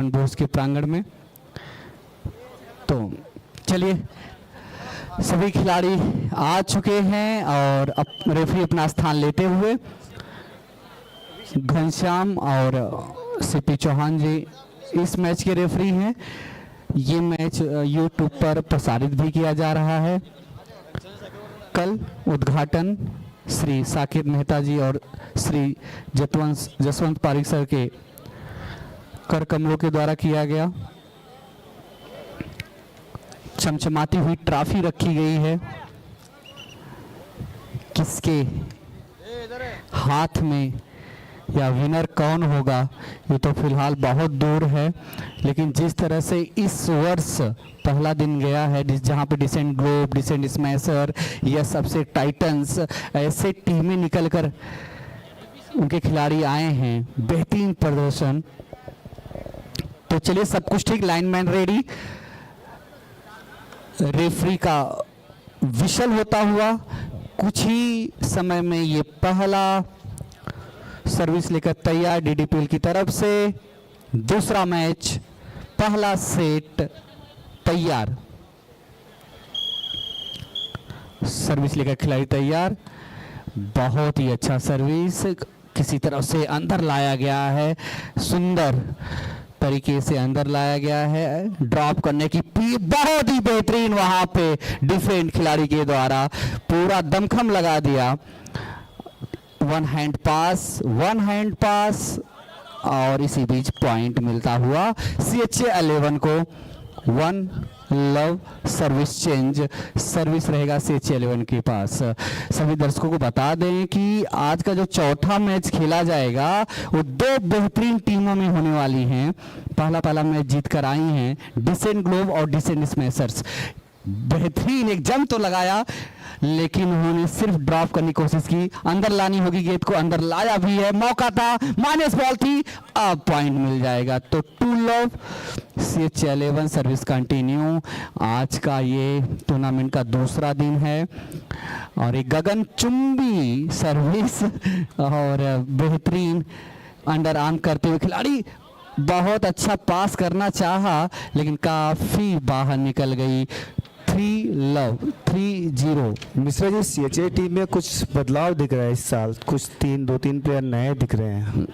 बोस के प्रांगण में। तो चलिए, सभी खिलाड़ी आ चुके हैं और रेफरी अपना स्थान लेते हुए घनश्याम और सीपी चौहान जी इस मैच के रेफरी हैं। ये मैच यूट्यूब पर प्रसारित भी किया जा रहा है। कल उद्घाटन श्री साकिब मेहता जी और श्री जसवंत पारिक सर के कर कमलों के द्वारा किया गया। चमचमाती हुई ट्रॉफी रखी गई है। किसके हाथ में या विनर कौन होगा ये तो फिलहाल बहुत दूर है, लेकिन जिस तरह से इस वर्ष पहला दिन गया है जहां पे डिसेंट ग्लोब, डिसेंट स्मैशर या सबसे टाइटंस ऐसे टीमें निकलकर उनके खिलाड़ी आए हैं, बेहतरीन प्रदर्शन। तो चलिए, सब कुछ ठीक, लाइनमैन रेडी, रेफरी का विशल होता हुआ कुछ ही समय में ये पहला सर्विस लेकर तैयार डीडीपीएल की तरफ से। दूसरा मैच, पहला सेट तैयार, सर्विस लेकर खिलाड़ी तैयार। बहुत ही अच्छा सर्विस किसी तरह से अंदर लाया गया है, सुंदर तरीके से अंदर लाया गया है। ड्रॉप करने की बहुत ही बेहतरीन वहां पे डिफेंड खिलाड़ी के द्वारा पूरा दमखम लगा दिया। वन हैंड पास और इसी बीच पॉइंट मिलता हुआ CHA11 को। One love service change, service रहेगा CHA11 के पास। सभी दर्शकों को बता दें कि आज का जो चौथा मैच खेला जाएगा वो दो बेहतरीन टीमों में होने वाली हैं। पहला मैच जीत कर आई हैं डिसेंट ग्लोब और डिसेंट स्मैशर्स। बेहतरीन एक जंप तो लगाया, लेकिन उन्होंने सिर्फ ड्रॉप करने की कोशिश की। अंदर लानी होगी गेंद को, अंदर लाया भी है, मौका था, माइनस बॉल थी, अब पॉइंट मिल जाएगा। तो 2 लव CHA11 सर्विस कंटिन्यू। आज का ये टूर्नामेंट का दूसरा दिन है और एक गगनचुंबी सर्विस और बेहतरीन अंडर आर्म करते हुए खिलाड़ी बहुत अच्छा पास करना चाहा, लेकिन काफी बाहर निकल गई। 3-0। मिश्रा जी, CHA टीम में कुछ बदलाव दिख रहा है इस साल, कुछ 2-3 प्लेयर नए दिख रहे हैं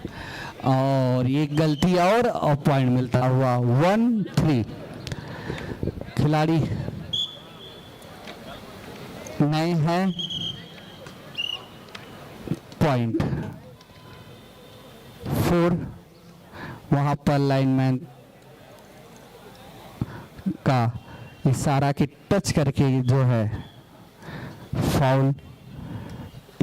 और ये गलती और पॉइंट मिलता हुआ 1-3। खिलाड़ी नए हैं, पॉइंट 4। वहां पर लाइनमैन का इशारा की टच करके जो है फाउल।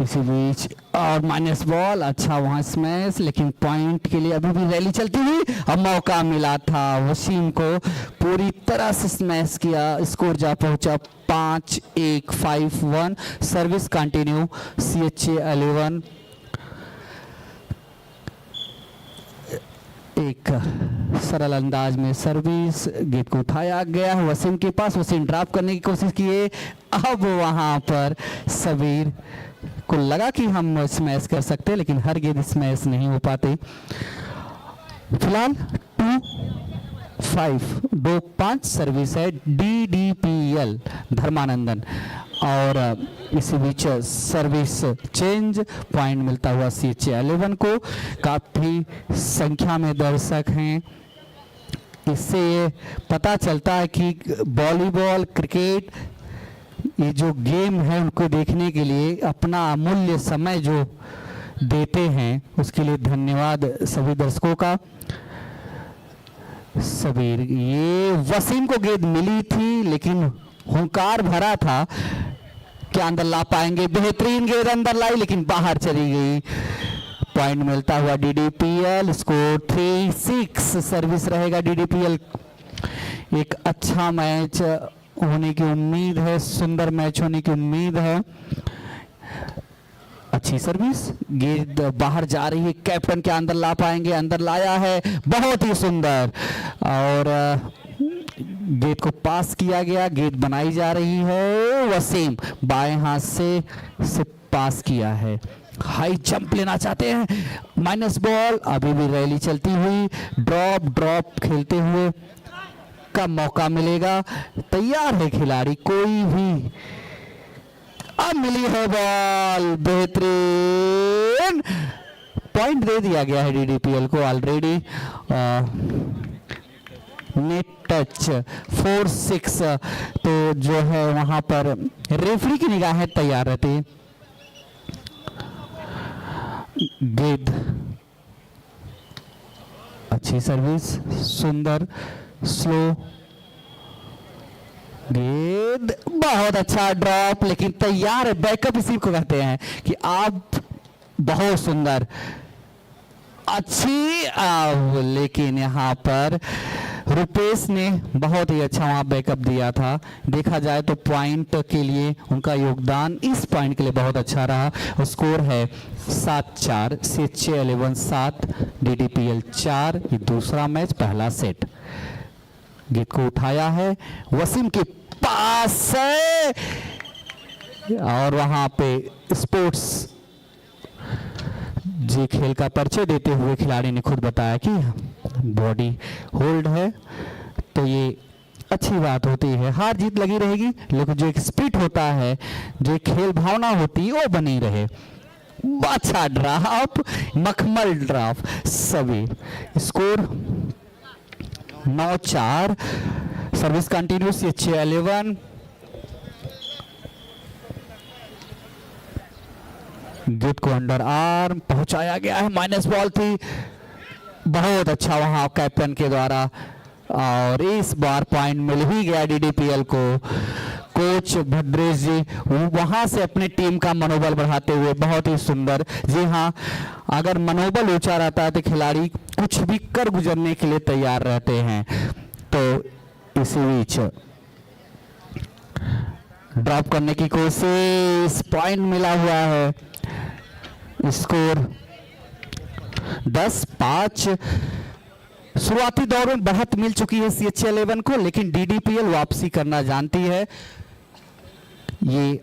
इसी बीच और माइनस बॉल, अच्छा वहां स्मैश, लेकिन पॉइंट के लिए अभी भी रैली चलती हुई। अब मौका मिला था वसीम को, पूरी तरह से स्मैश किया, स्कोर जा पहुंचा 5-1, 5-1। Service continue CHA11। एक सरल अंदाज में सर्विस, गेंद को उठाया गया है वसीम के पास, वसीम ड्रॉप करने की कोशिश किए। अब वहां पर सबीर को लगा कि हम स्मैश कर सकते हैं, लेकिन हर गेंद स्मैश नहीं हो पाते। फिलहाल 2-5 सर्विस है DDPL धर्मानंदन और इसी बीच सर्विस चेंज, पॉइंट मिलता हुआ CHA11 को। काफी संख्या में दर्शक हैं, इससे ये पता चलता है कि वॉलीबॉल, क्रिकेट, ये जो गेम है उनको देखने के लिए अपना अमूल्य समय जो देते हैं, उसके लिए धन्यवाद सभी दर्शकों का। सबीर, ये वसीम को गेंद मिली थी लेकिन हुंकार भरा था, क्या अंदर ला पाएंगे? बेहतरीन गेंद अंदर लाई लेकिन बाहर चली गई। पॉइंट मिलता हुआ DDPL, स्कोर 3-6। सर्विस रहेगा DDPL। एक अच्छा मैच होने की उम्मीद है, सुंदर मैच होने की उम्मीद है। अच्छी सर्विस, गेंद बाहर जा रही है, कैप्टन क्या अंदर ला पाएंगे? अंदर लाया है, बहुत ही सुंदर, और गेंद को पास किया गया, गेंद बनाई जा रही है। वसीम बाएं हाथ से पास किया है, हाई जंप लेना चाहते हैं, माइनस बॉल, अभी भी रैली चलती हुई, ड्रॉप ड्रॉप खेलते हुए का मौका मिलेगा, तैयार है खिलाड़ी कोई भी। अब मिली है बॉल, बेहतरीन पॉइंट दे दिया गया है डीडीपीएल को ऑलरेडी। नेट टच 4-6, तो जो है वहां पर रेफरी की निगाहें तैयार रहती। गेंद, अच्छी सर्विस, सुंदर स्लो गेंद, बहुत अच्छा ड्रॉप, लेकिन तैयार है, बैकअप इसी को कहते हैं कि आप बहुत सुंदर अच्छी, लेकिन यहाँ पर रुपेश ने बहुत ही अच्छा वहाँ बैकअप दिया था। देखा जाए तो पॉइंट के लिए उनका योगदान इस पॉइंट के लिए बहुत अच्छा रहा। स्कोर है 7-4, CHA 11-7, DDPL 4। ये दूसरा मैच, पहला सेट। गेंद को उठाया है, वसीम के पास है, और वहाँ पे स्पोर्ट्स जी खेल का परिचय देते हुए खिलाड़ी ने खुद बताया कि बॉडी होल्ड है, तो ये अच्छी बात होती है। हार जीत लगी रहेगी, लेकिन जो एक स्पिरिट होता है, जो एक खेल भावना होती है, वो बनी रहे। अच्छा ड्राफ, मखमल ड्राफ सभी। Score 9-4, service continuous, CHA 11। गेंद को अंडर आर्म पहुंचाया गया है, माइनस बॉल थी, बहुत अच्छा वहां कैप्टन के द्वारा, और इस बार पॉइंट मिल ही गया डीडीपीएल को। कोच भद्रेश जी वहां से अपने टीम का मनोबल बढ़ाते हुए, बहुत ही सुंदर। जी हाँ, अगर मनोबल ऊंचा रहता है तो खिलाड़ी कुछ भी कर गुजरने के लिए तैयार रहते हैं। तो इसी बीच ड्रॉप करने की कोशिश, पॉइंट मिला हुआ है। स्कोर 10-5। शुरुआती दौर में बढ़त मिल चुकी है CHA 11 को, लेकिन DDPL वापसी करना जानती है। ये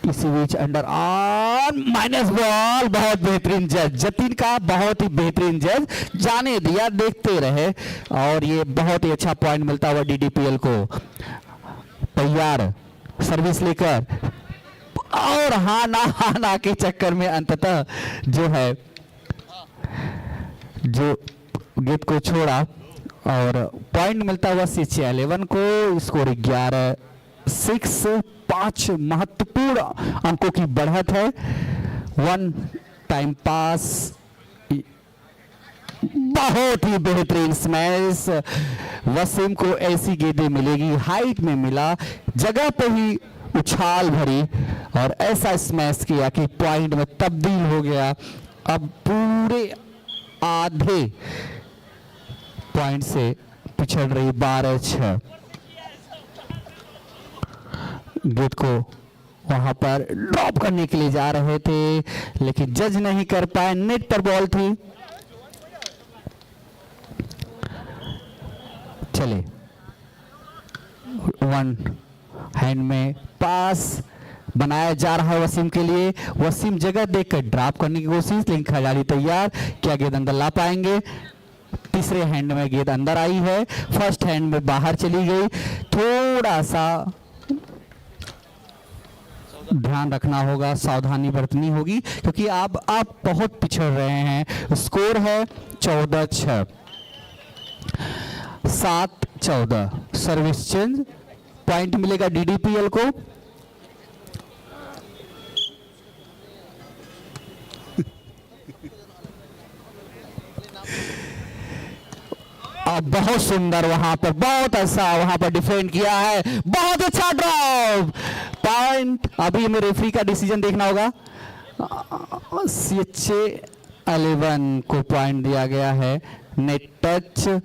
इसी बीच अंडर आर्म, माइनस बॉल, बहुत बेहतरीन जज जतिन का, बहुत ही बेहतरीन जज, जाने दिया, देखते रहे, और ये बहुत ही अच्छा पॉइंट मिलता हुआ DDPL को। तैयार सर्विस लेकर, और हाना के चक्कर में अंततः जो है, जो गेंद को छोड़ा, और पॉइंट मिलता हुआ CHA 11 को। स्कोर 11-6, 5 महत्वपूर्ण अंकों की बढ़त है। 1 टाइम पास, बहुत ही बेहतरीन स्मैश। वसीम को ऐसी गेंदें मिलेगी, हाइट में मिला, जगह पे ही उछाल भरी, और ऐसा स्मैश किया कि पॉइंट में तब्दील हो गया। अब पूरे आधे पॉइंट से पिछड़ रही 12-6। गेंद को वहां पर ड्रॉप करने के लिए जा रहे थे, लेकिन जज नहीं कर पाए, नेट पर बॉल थी। चले, 1 हैंड में पास बनाया जा रहा है वसीम के लिए। वसीम जगह देखकर ड्रॉप करने की कोशिश, लेकिन खिलाड़ी तैयार, क्या गेंद अंदर ला पाएंगे? तीसरे हैंड में गेंद अंदर आई है, फर्स्ट हैंड में बाहर चली गई। थोड़ा सा ध्यान रखना होगा, सावधानी बरतनी होगी, क्योंकि आप बहुत पिछड़ रहे हैं। स्कोर है 14-6, 7-14। सर्विस चेंज, पॉइंट मिलेगा DDPL को। अब बहुत सुंदर वहां पर, बहुत अच्छा वहां पर डिफेंड किया है, बहुत अच्छा ड्रॉप, पॉइंट। अभी हमें रेफरी का डिसीजन देखना होगा। CHA 11 को पॉइंट दिया गया है। नेट टच,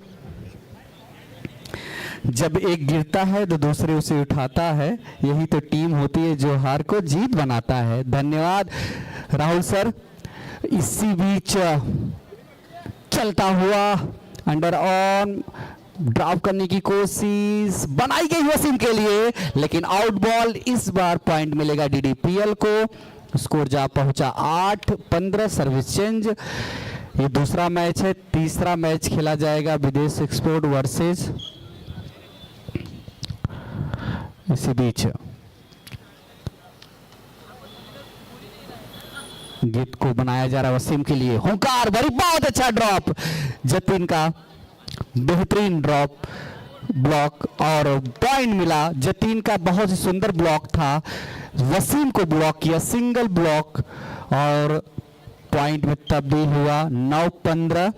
जब एक गिरता है तो दूसरे उसे उठाता है, यही तो टीम होती है जो हार को जीत बनाता है। धन्यवाद राहुल सर। इसी बीच चलता हुआ अंडर ऑन ड्रॉप करने की कोशिश बनाई गई वसीम के लिए, लेकिन आउट बॉल। इस बार पॉइंट मिलेगा डीडीपीएल को। स्कोर जा पहुंचा 8-15। Service change. ये दूसरा मैच है, तीसरा मैच खेला जाएगा विदेश एक्सपोर्ट वर्सेस। इसी बीच गेट को बनाया जा रहा है वसीम के लिए। हुंकार भरी, बहुत अच्छा ड्रॉप जतिन का, बेहतरीन ड्रॉप ब्लॉक और पॉइंट मिला। जतिन का बहुत ही सुंदर ब्लॉक था, वसीम को ब्लॉक किया, सिंगल ब्लॉक और पॉइंट में तब्दील हुआ। 9-15।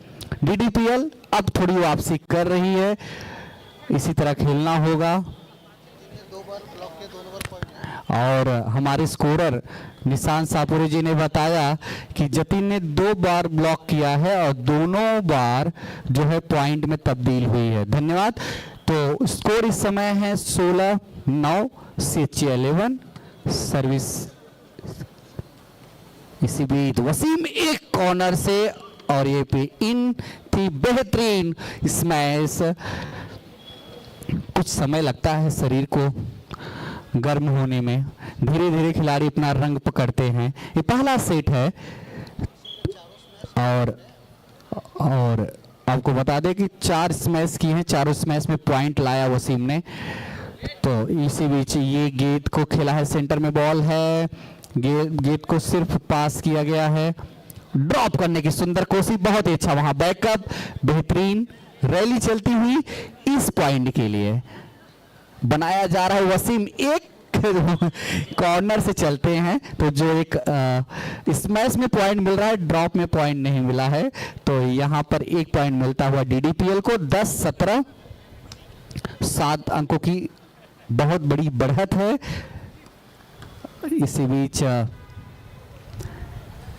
डीडीपीएल अब थोड़ी वापसी कर रही है, इसी तरह खेलना होगा। और हमारे स्कोरर निशान सापुरे जी ने बताया कि जतिन ने 2 बार ब्लॉक किया है और दोनों बार जो है पॉइंट में तब्दील हुई है। धन्यवाद। तो स्कोर इस समय है 16-9 CHA 11। सर्विस इसी बीच वसीम एक कॉर्नर से और ये पे इन थी, बेहतरीन स्मैश। कुछ समय लगता है शरीर को गर्म होने में, धीरे धीरे खिलाड़ी अपना रंग पकड़ते हैं। ये पहला सेट है और आपको बता दें कि 4 स्मैश किए हैं, चारों स्मैश में पॉइंट लाया वसीम ने। तो इसी बीच ये गेंद को खेला है, सेंटर में बॉल है, गेंद को सिर्फ पास किया गया है। ड्रॉप करने की सुंदर कोशिश, बहुत ही अच्छा वहां बैकअप, बेहतरीन रैली चलती हुई इस पॉइंट के लिए बनाया जा रहा है। वसीम एक कॉर्नर से चलते हैं तो जो एक स्मैश में पॉइंट मिल रहा है, ड्रॉप में पॉइंट नहीं मिला है, तो यहां पर एक पॉइंट मिलता हुआ डीडीपीएल को। 10-17, 7 अंकों की बहुत बड़ी बढ़त है। इसी बीच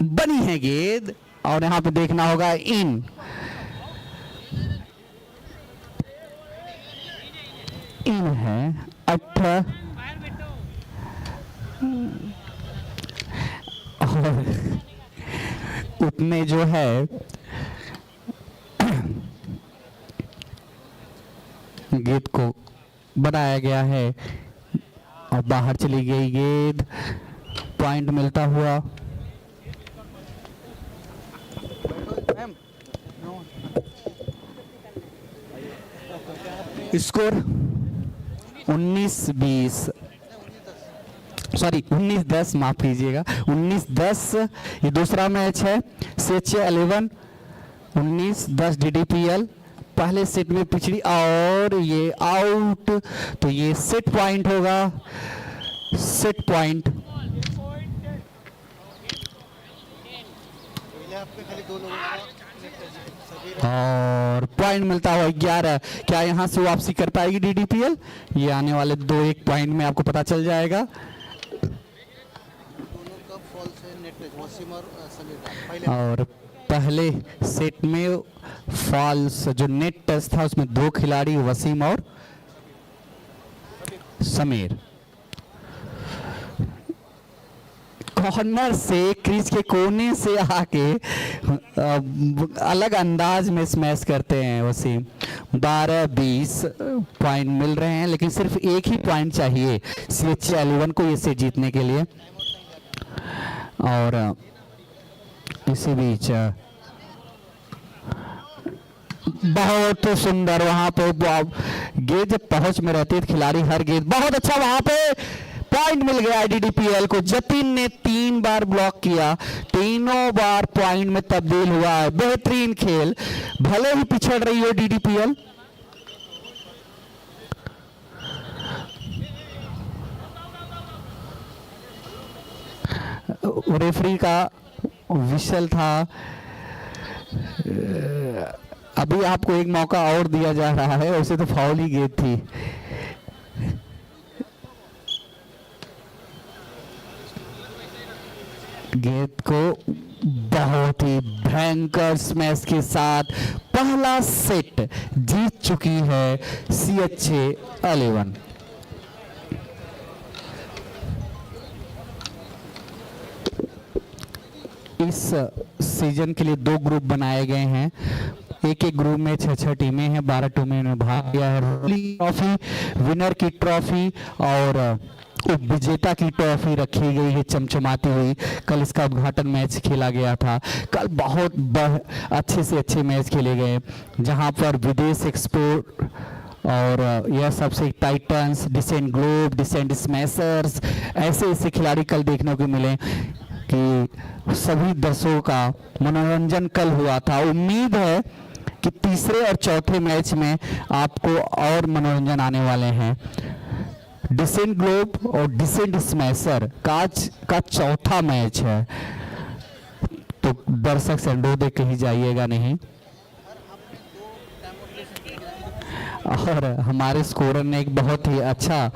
बनी है गेंद और यहां पे देखना होगा इन। इन है 18 और उतने जो है गेंद को बनाया गया है और बाहर चली गई गेंद, पॉइंट मिलता हुआ। स्कोर 19-20, सॉरी 19-10, माफ कीजिएगा, 19-10। ये दूसरा मैच है CHA 11। 19-10 डीडीपीएल। पहले सेट में पिछड़ी और ये आउट, तो ये सेट पॉइंट होगा, सेट पॉइंट। और पॉइंट मिलता हुआ 11। क्या यहां से वापसी कर पाएगी डीडीपीएल? ये आने वाले 2-1 पॉइंट में आपको पता चल जाएगा। और पहले सेट में फॉल्स जो नेट टच था उसमें 2 खिलाड़ी वसीम और समीर। कॉर्नर से क्रीज के कोने से आके अलग अंदाज में स्मैश करते हैं वसीम। 12-20 पॉइंट मिल रहे हैं, लेकिन सिर्फ एक ही पॉइंट चाहिए CHA 11 को इसे जीतने के लिए। और इसी बीच बहुत सुंदर वहां पे गेंद जब पहुंच में रहती है खिलाड़ी हर गेंद, बहुत अच्छा वहां पे पॉइंट मिल गया डीडीपीएल को। जतिन ने 3 बार ब्लॉक किया, तीनों बार पॉइंट में तब्दील हुआ है। बेहतरीन खेल, भले ही पिछड़ रही हो डीडीपीएल। रेफरी का विशल था। अभी आपको एक मौका और दिया जा रहा है, वैसे तो फाउल ही गेंद थी। गेंद को बहुत ही भयंकर स्मैश के साथ पहला सेट जीत चुकी है CHA 11। इस सीजन के लिए 2 ग्रुप बनाए गए हैं। एक एक ग्रुप में 6 टीमें हैं, 12 टीमें ने भाग लिया है। ट्रॉफी, विनर की ट्रॉफी और विजेता की ट्रॉफी रखी गई है चमचमाती हुई। कल इसका उद्घाटन मैच खेला गया था। कल बहुत अच्छे से अच्छे मैच खेले गए, जहां पर विदेश एक्सपोर्ट और यह सबसे Titans, Decent Globe, Decent Smashers, ऐसे ऐसे खिलाड़ी कल देखने को मिले कि सभी दर्शकों का मनोरंजन कल हुआ था। उम्मीद है कि तीसरे और चौथे मैच में आपको और मनोरंजन आने वाले हैं। डिसेंट ग्लोब और डिसेंट स्मैशर का चौथा मैच है, तो दर्शक संडो देख कहीं जाइएगा नहीं। और हमारे स्कोरर ने एक बहुत ही अच्छा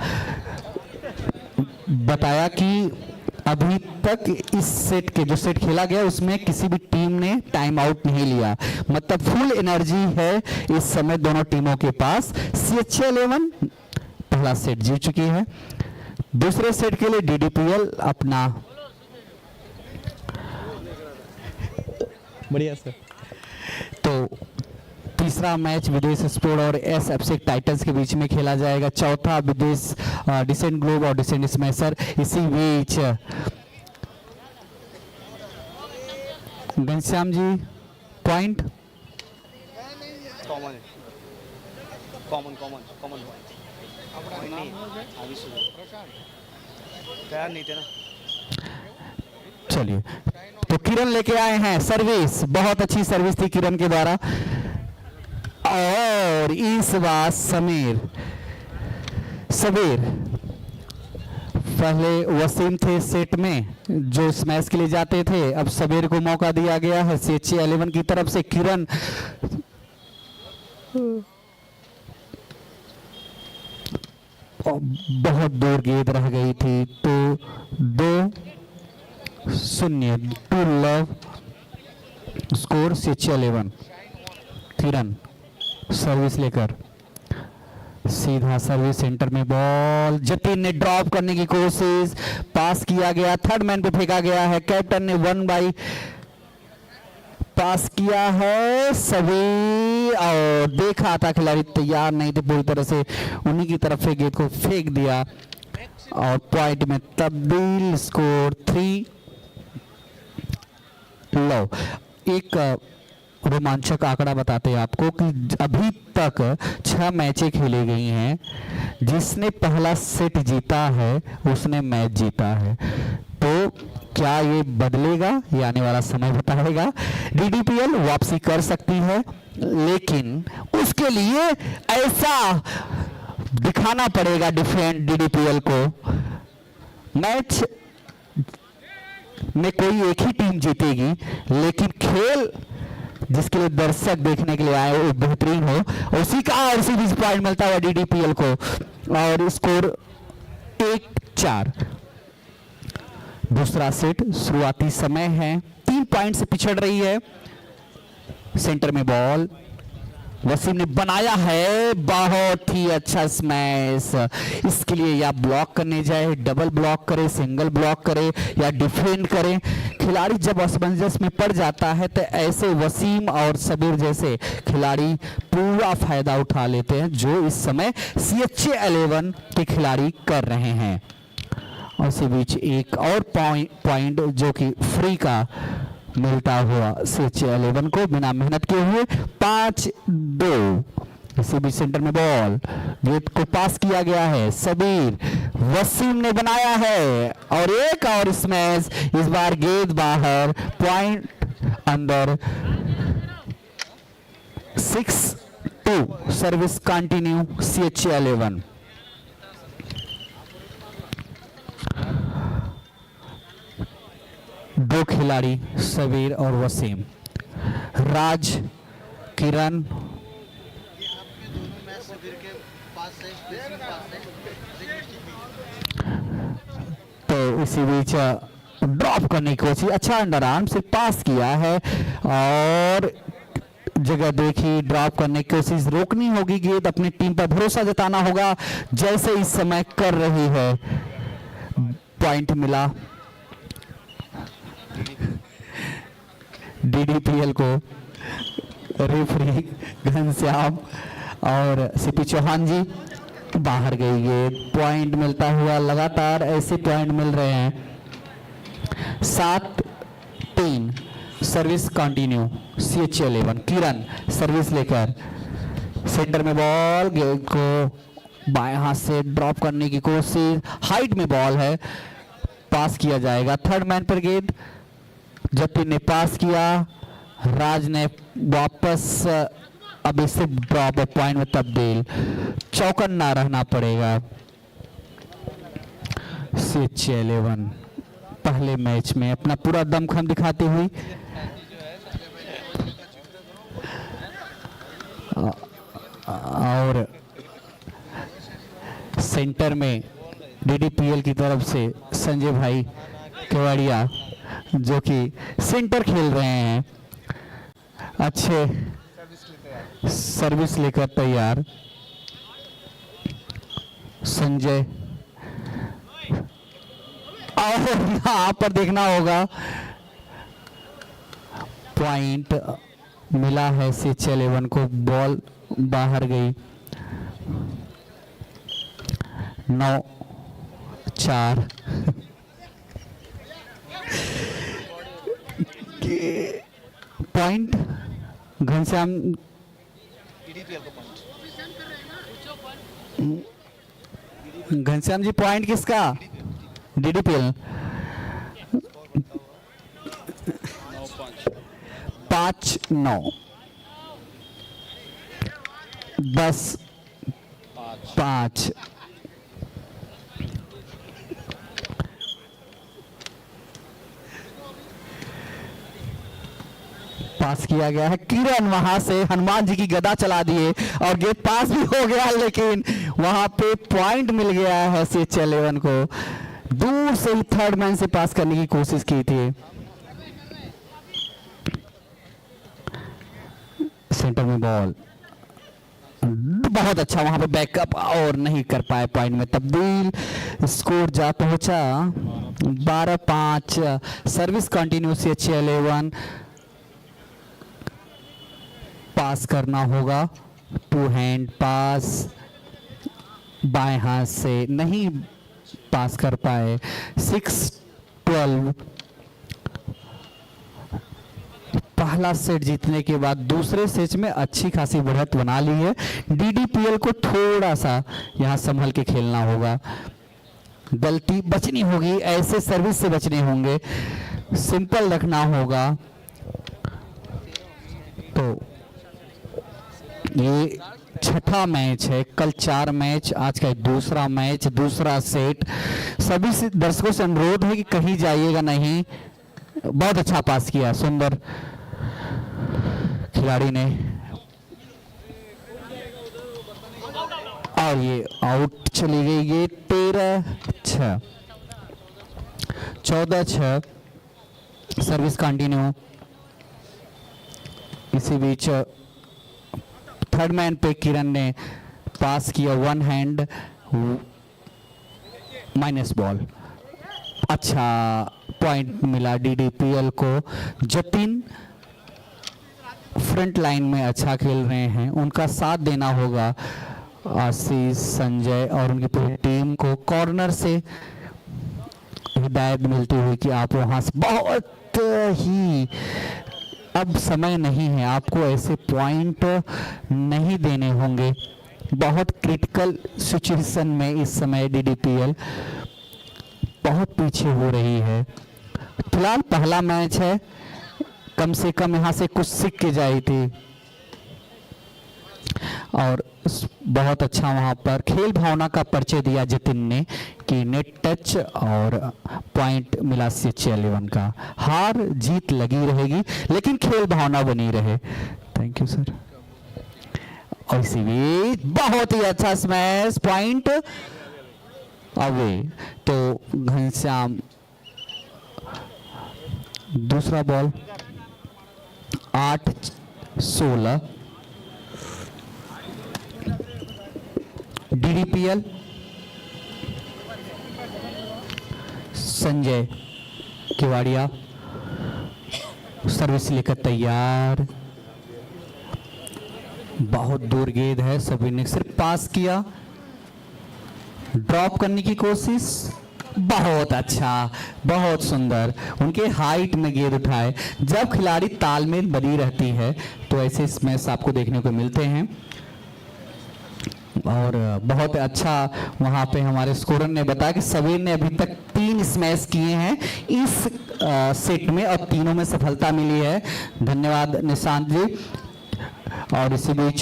बताया कि अभी तक इस सेट के जो सेट खेला गया उसमें किसी भी टीम ने टाइम आउट नहीं लिया, मतलब फुल एनर्जी है इस समय दोनों टीमों के पास। CH11 पहला सेट जीत चुकी है। दूसरे सेट के लिए DDPL अपना बढ़िया सर। तो तीसरा मैच विदेश स्पोर्ट और SFC टाइटंस के बीच में खेला जाएगा। चौथा विदेश डिसेंट ग्लोब और डिसेंट स्मैशर। इसी बीच घनश्याम जी पॉइंट कॉमन तैयार नहीं थे ना। चलिए, तो किरण लेके आए हैं सर्विस, बहुत अच्छी सर्विस थी किरण के द्वारा। और इस बार सबीर पहले वसीम थे सेट में जो स्मैश के लिए जाते थे, अब सबीर को मौका दिया गया है CH11 की तरफ से। किरण बहुत दूर गेंद रह गई थी, तो 2-0 two love score CH11। Kiran service लेकर सीधा सर्विस सेंटर में बॉल, जतिन ने ड्रॉप करने की कोशिश, पास किया गया, थर्ड मैन पे फेंका गया है। कैप्टन ने 1 बाई पास किया है सभी, और देखा था खिलाड़ी तैयार नहीं थे पूरी तरह से, उन्हीं की तरफ से गेंद को फेंक दिया और पॉइंट में तब्दील। Score 3 love. एक रोमांचक आंकड़ा बताते हैं आपको कि अभी तक 6 मैचें खेली गई हैं, जिसने पहला सेट जीता है उसने मैच जीता है। तो क्या ये बदलेगा, ये आने वाला समय बताएगा। DDPL वापसी कर सकती है, लेकिन उसके लिए ऐसा दिखाना पड़ेगा डिफेंड DDPL को। मैच में कोई एक ही टीम जीतेगी, लेकिन खेल जिसके लिए दर्शक देखने के लिए आए वो बेहतरीन हो, उसी का और उसी बीच पॉइंट मिलता है DDPL को। और स्कोर 1-4। दूसरा सेट शुरुआती समय है, 3 पॉइंट से पिछड़ रही है। सेंटर में बॉल वसीम ने बनाया है, बहुत ही अच्छा स्मैश। इसके लिए या ब्लॉक करने जाए, डबल ब्लॉक करे, सिंगल ब्लॉक करे या डिफेंड करे। खिलाड़ी जब असमंजस में पड़ जाता है तो ऐसे वसीम और सबीर जैसे खिलाड़ी पूरा फायदा उठा लेते हैं, जो इस समय CH11 के खिलाड़ी कर रहे हैं। और इसी बीच एक और पॉइंट जो कि फ्री का मिलता हुआ CH11 को बिना मेहनत किए हुए 5-2। इसी बीच सेंटर में बॉल, गेंद को पास किया गया है, सबीर वसीम ने बनाया है और एक और स्मैश। इस बार गेंद बाहर, पॉइंट अंदर। 6-2 सर्विस कंटिन्यू CH11। दो खिलाड़ी सबीर और वसीम, राज, किरण। तो इसी बीच ड्रॉप करने की कोशिश, अच्छा अंडर आर्म से पास किया है और जगह देखी, ड्रॉप करने की कोशिश, रोकनी होगी गेंद, अपनी टीम पर भरोसा जताना होगा जैसे इस समय कर रही है। पॉइंट मिला DDPL को। रेफरी घनश्याम और सीपी चौहान जी। बाहर गई गेंद, पॉइंट मिलता हुआ, लगातार ऐसे पॉइंट मिल रहे हैं। 7-3 service continue CH11। Kiran service लेकर सेंटर में बॉल, गेंद को बाएं हाथ से ड्रॉप करने की कोशिश, हाइट में बॉल है, पास किया जाएगा। थर्ड मैन पर गेंद, जतिन ने पास किया, राज ने वापस अब इसे ड्रॉप पॉइंट में तब्दील, चौकन्ना रहना पड़ेगा। CH11 पहले मैच में अपना पूरा दमखम दिखाती हुई और सेंटर में DDPL की तरफ से संजय भाई केवड़िया जो कि सेंटर खेल रहे हैं, अच्छे सर्विस लेकर तैयार। संजय और यहाँ पर देखना होगा, पॉइंट मिला है CH11 को, बॉल बाहर गई। 9-4 पॉइंट घनश्याम, घनश्याम जी पॉइंट किसका? DDPL। 5-9 10-5 पास किया गया है। किरण वहां से हनुमान जी की गदा चला दिए और गेंद पास भी हो गया, लेकिन वहां पे पॉइंट मिल गया है CH11 को। दूर से ही थर्ड मैन से पास करने की कोशिश की थी। सेंटर में बॉल, बहुत अच्छा वहां पे बैकअप और नहीं कर पाए, पॉइंट में तब्दील। स्कोर जा पहुंचा 12-5। Service continue CH11। पास करना होगा, टू हैंड पास, बाएं हाथ से नहीं पास कर पाए। 6-12 पहला सेट जीतने के बाद दूसरे सेट में अच्छी खासी बढ़त बना ली है। DDPL को थोड़ा सा यहां संभल के खेलना होगा, गलती बचनी होगी, ऐसे सर्विस से बचने होंगे, सिंपल रखना होगा। तो ये छठा मैच है, कल 4 मैच, आज का दूसरा मैच, दूसरा सेट। सभी से दर्शकों से अनुरोध है कि कहीं जाइएगा नहीं। बहुत अच्छा पास किया, सुंदर खिलाड़ी ने, और ये आउट चली गई। ये 13-6 14-6 सर्विस कंटिन्यू। इसी बीच थर्ड मैन पे किरण ने पास किया, वन हैंड माइनस बॉल। अच्छा पॉइंट मिला DDPL को। जतिन फ्रंट लाइन में अच्छा खेल रहे हैं, उनका साथ देना होगा। आशीष, संजय और उनकी पूरी टीम को कॉर्नर से हिदायत मिलती हुई कि आप वहां से, बहुत ही अब समय नहीं है, आपको ऐसे पॉइंट नहीं देने होंगे। बहुत क्रिटिकल सिचुएशन में इस समय DDPL बहुत पीछे हो रही है। फिलहाल पहला मैच है, कम से कम यहाँ से कुछ सीख के जाई थी, और बहुत अच्छा वहाँ पर खेल भावना का परिचय दिया जतिन ने कि नेट टच और पॉइंट मिला CH11 का। हार जीत लगी रहेगी लेकिन खेल भावना बनी रहे। Thank you sir. और इसी बीच बहुत ही अच्छा स्मैश, पॉइंट अवे। तो घनश्याम, दूसरा ball 8-16 DDPL। Sanjay Kevadia service लेकर तैयार, बहुत दूर गेंद है, सभी ने सिर्फ पास किया, ड्रॉप करने की कोशिश, बहुत अच्छा, बहुत सुंदर, उनके हाइट में गेंद उठाए। जब खिलाड़ी तालमेल बनी रहती है तो ऐसे स्मैश आपको देखने को मिलते हैं। और बहुत अच्छा वहाँ पे हमारे स्कोरर ने बताया कि सबीर ने अभी तक 3 स्मैश किए हैं इस सेट में और तीनों में सफलता मिली है। धन्यवाद निशांत जी। और इसी बीच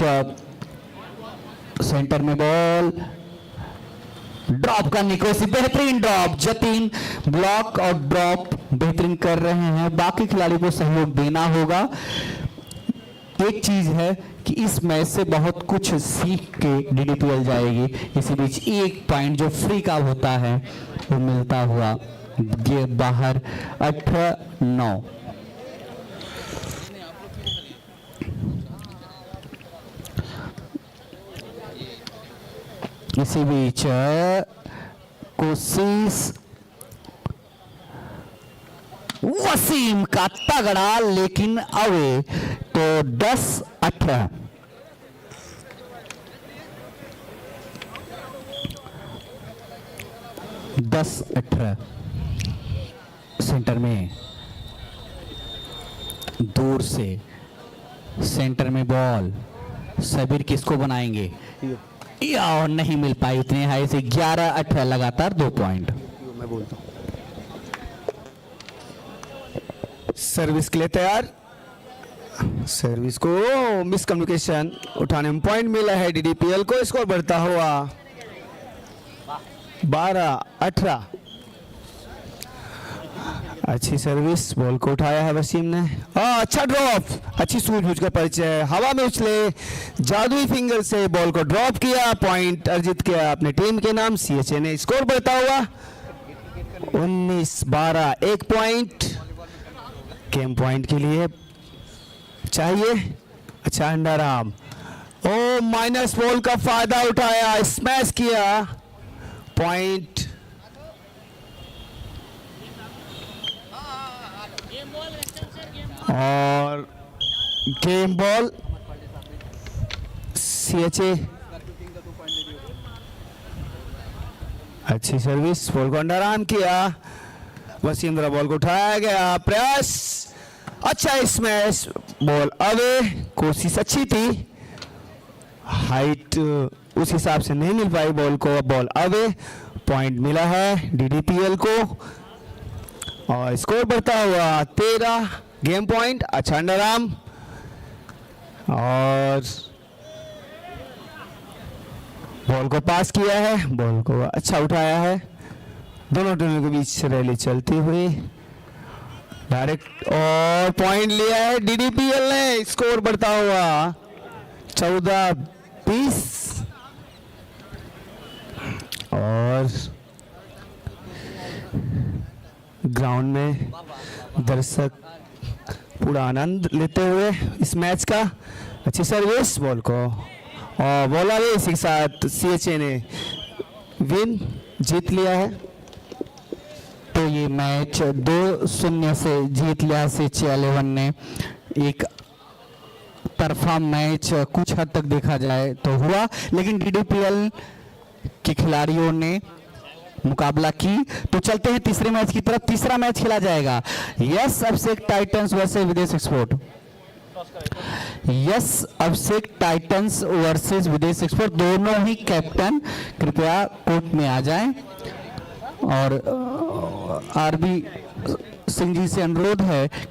सेंटर में बॉल ड्रॉप करने की कोशिश, बेहतरीन ड्रॉप, जतिन ब्लॉक और ड्रॉप बेहतरीन कर रहे हैं। बाकी खिलाड़ी को सहयोग देना होगा। एक चीज है कि इस मैच से बहुत कुछ सीख के डीडीपीएल जाएगी। इसी बीच एक पॉइंट जो फ्री का होता है वो मिलता हुआ ये बाहर 18-9। इसी बीच कोशिश वसीम का तगड़ा, लेकिन अवे, तो 10-18। सेंटर में दूर से सेंटर में बॉल, सबीर किसको बनाएंगे या और नहीं मिल पाई उतनी हाई से। 11-18 लगातार 2 पॉइंट। मैं बोलता हूँ सर्विस के लिए तैयार, सर्विस को मिसकम्युनिकेशन उठाने में पॉइंट मिला है डीडीपीएल को। स्कोर बढ़ता हुआ 12-18। अच्छी सर्विस, बॉल को उठाया है वसीम ने। अच्छा ड्रॉप, अच्छी सूझबूझ का परिचय, हवा में उछले जादुई फिंगर से बॉल को ड्रॉप किया, पॉइंट अर्जित किया अपने टीम के नाम सीएचए ने। स्कोर बढ़ता हुआ 19-12, 1 पॉइंट गेम पॉइंट के लिए चाहिए। अच्छा अंडाराम, ओ माइनस बॉल का फायदा उठाया, स्मैश किया, पॉइंट। और गेम बॉल सीएचए। अच्छी सर्विस, बॉल को अंडाराम किया, वसीम द्वारा बॉल को उठाया गया, प्रयास, अच्छा स्मैश, बॉल अवे, कोशिश अच्छी थी, हाइट उस हिसाब से नहीं मिल पाई बॉल को, बॉल अवे, पॉइंट मिला है डीडीपीएल को। और स्कोर बढ़ता हुआ 13, गेम पॉइंट। अच्छा अंडरआर्म और बॉल को पास किया है, बॉल को अच्छा उठाया है, दोनों टीमों के बीच रैली चलती हुई डायरेक्ट और पॉइंट लिया है डीडीपीएल ने। स्कोर बढ़ता हुआ 14-20। और ग्राउंड में दर्शक पूरा आनंद लेते हुए इस मैच का। अच्छी सर्विस, बॉल को और बॉलर इसी के साथ सीएचए ने विन जीत लिया है। तो ये मैच 2-0 से जीत लिया सीएचए 11 ने। एक तरफा मैच कुछ हद तक देखा जाए तो हुआ, लेकिन डीडीपीएल के खिलाड़ियों ने मुकाबला की। तो चलते हैं तीसरे मैच की तरफ। तीसरा मैच खेला जाएगा यस अभिषेक टाइटंस वर्सेस विदेश एक्सपोर्ट। यस अभिषेक टाइटंस वर्सेस विदेश एक्सपोर्ट, दोनों ही कैप्टन कृपया कोर्ट में आ जाएं। और आरबी सिंह जी से अनुरोध है